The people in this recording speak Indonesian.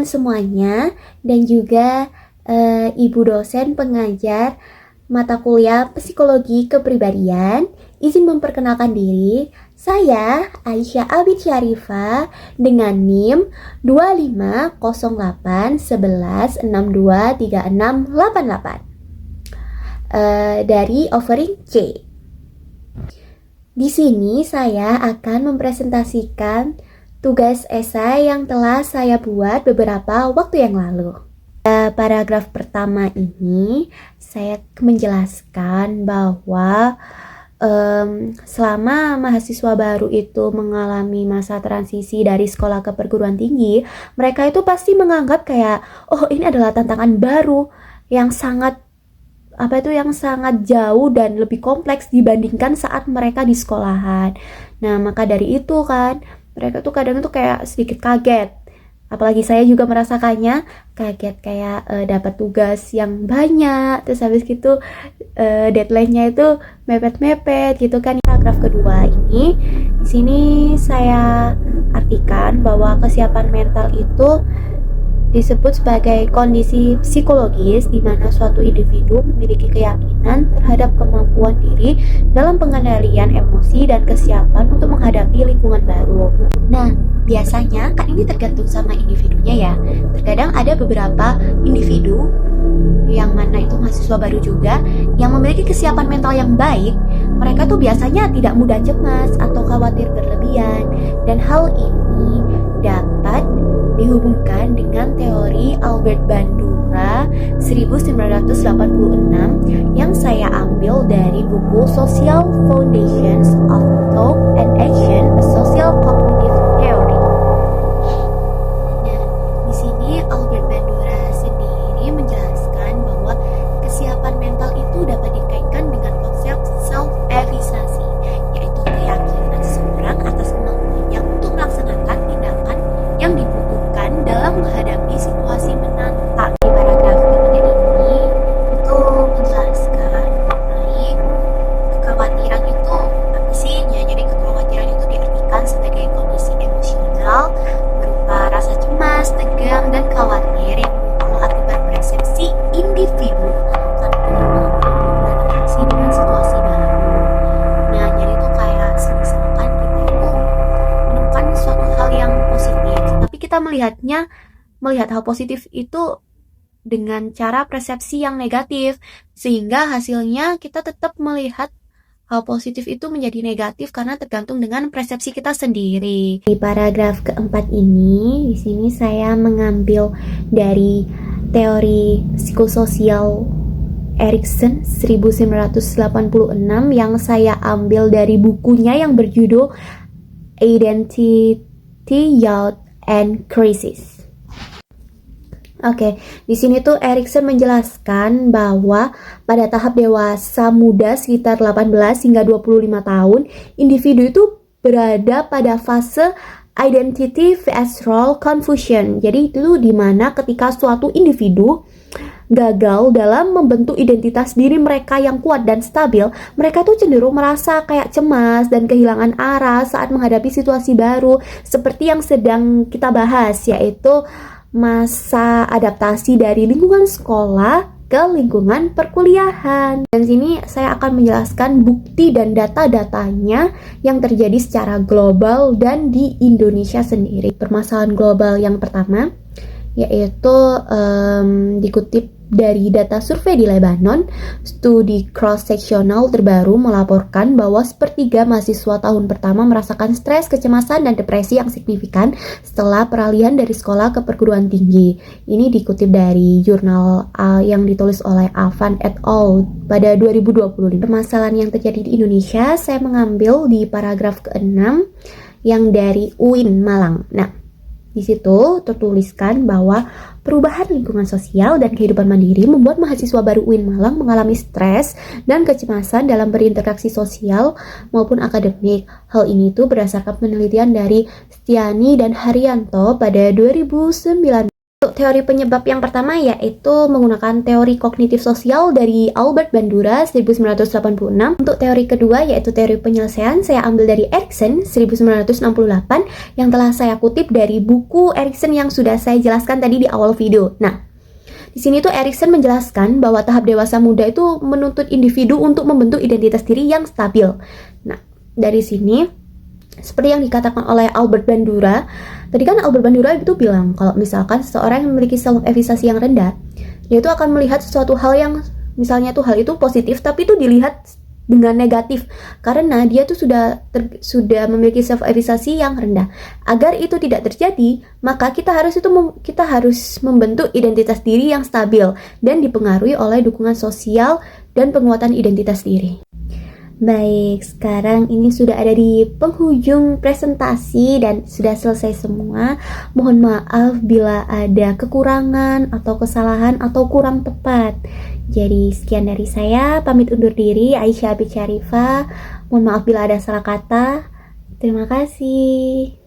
teman-teman semuanya dan juga ibu dosen pengajar mata kuliah Psikologi Kepribadian. Izin memperkenalkan diri, saya Aisyah Abid Syarifah dengan NIM 250811623688 dari offering C. Di sini saya akan mempresentasikan tugas esai yang telah saya buat beberapa waktu yang lalu. Paragraf pertama ini saya menjelaskan bahwa selama mahasiswa baru itu mengalami masa transisi dari sekolah ke perguruan tinggi, mereka itu pasti menganggap kayak, oh ini adalah tantangan baru yang sangat jauh dan lebih kompleks dibandingkan saat mereka di sekolahan. Nah, maka dari itu kan, mereka tuh kadang tuh kayak sedikit kaget. Apalagi saya juga merasakannya kaget kayak dapat tugas yang banyak, terus habis gitu deadline-nya itu mepet-mepet gitu kan. Paragraf kedua ini, di sini saya artikan bahwa kesiapan mental itu disebut sebagai kondisi psikologis di mana suatu individu memiliki keyakinan terhadap kemampuan diri dalam pengendalian emosi dan kesiapan untuk menghadapi lingkungan baru. Nah, biasanya kan ini tergantung sama individunya ya. Terkadang ada beberapa individu yang mana itu mahasiswa baru juga yang memiliki kesiapan mental yang baik. Mereka tuh biasanya tidak mudah cemas atau khawatir berlebihan, dan hal ini dapat dihubungkan dengan teori Albert Bandura 1986 yang saya ambil dari buku Social Foundations of Thought and Action, a Social Cognitive Theory. Nah, di sini Albert Bandura sendiri menjelaskan bahwa kesiapan mental itu dapat dikaitkan dengan konsep self-realisasi, yaitu keyakinan seseorang atas kemampuannya untuk melaksanakan tindakan yang dibutuhkan dalam menghadapi situasi menantang. Di paragraf ketiga ini itu menjelaskan mengenai kekhawatiran itu apa sih? Jadi kekhawatiran itu diartikan sebagai kondisi emosional berupa rasa cemas, tegang, dan khawatir yang muncul akibat persepsi individu beradaptasi dengan situasi baru. Nah, jadi itu kayak misalkan kita itu menemukan suatu hal yang positif, tapi kita melihat hal positif itu dengan cara persepsi yang negatif, sehingga hasilnya kita tetap melihat hal positif itu menjadi negatif karena tergantung dengan persepsi kita sendiri. Di paragraf keempat ini, di sini saya mengambil dari teori psikososial Erikson 1986 yang saya ambil dari bukunya yang berjudul Identity, Youth and Crisis. Oke, di sini tuh Erikson menjelaskan bahwa pada tahap dewasa muda sekitar 18 hingga 25 tahun, individu itu berada pada fase identity vs role confusion. Jadi itu di mana ketika suatu individu gagal dalam membentuk identitas diri mereka yang kuat dan stabil, mereka tuh cenderung merasa kayak cemas dan kehilangan arah saat menghadapi situasi baru seperti yang sedang kita bahas, yaitu masa adaptasi dari lingkungan sekolah ke lingkungan perkuliahan. Dan sini saya akan menjelaskan bukti dan data-datanya yang terjadi secara global dan di Indonesia sendiri. Permasalahan global yang pertama yaitu dikutip dari data survei di Lebanon, studi cross-sectional terbaru melaporkan bahwa sepertiga mahasiswa tahun pertama merasakan stres, kecemasan, dan depresi yang signifikan setelah peralihan dari sekolah ke perguruan tinggi. Ini dikutip dari jurnal yang ditulis oleh Avan et al. Pada 2020. Permasalahan yang terjadi di Indonesia saya mengambil di paragraf ke-6 yang dari UIN Malang. Nah, di situ tertuliskan bahwa perubahan lingkungan sosial dan kehidupan mandiri membuat mahasiswa baru UIN Malang mengalami stres dan kecemasan dalam berinteraksi sosial maupun akademik. Hal ini tuh berdasarkan penelitian dari Stiani dan Haryanto pada 2009. Untuk teori penyebab yang pertama yaitu menggunakan teori kognitif sosial dari Albert Bandura 1986. Untuk teori kedua yaitu teori penyelesaian, saya ambil dari Erikson 1968 yang telah saya kutip dari buku Erikson yang sudah saya jelaskan tadi di awal video. Nah, di sini tuh Erikson menjelaskan bahwa tahap dewasa muda itu menuntut individu untuk membentuk identitas diri yang stabil. Nah, dari sini seperti yang dikatakan oleh Albert Bandura, tadi kan Albert Bandura itu bilang kalau misalkan seseorang yang memiliki self-efficacy yang rendah, dia itu akan melihat sesuatu hal yang misalnya tuh hal itu positif, tapi itu dilihat dengan negatif karena dia tuh sudah memiliki self-efficacy yang rendah. Agar itu tidak terjadi, maka kita harus membentuk identitas diri yang stabil dan dipengaruhi oleh dukungan sosial dan penguatan identitas diri. Baik, sekarang ini sudah ada di penghujung presentasi dan sudah selesai semua. Mohon maaf bila ada kekurangan atau kesalahan atau kurang tepat. Jadi sekian dari saya, pamit undur diri, Aisyah Abid Syarifah. Mohon maaf bila ada salah kata. Terima kasih.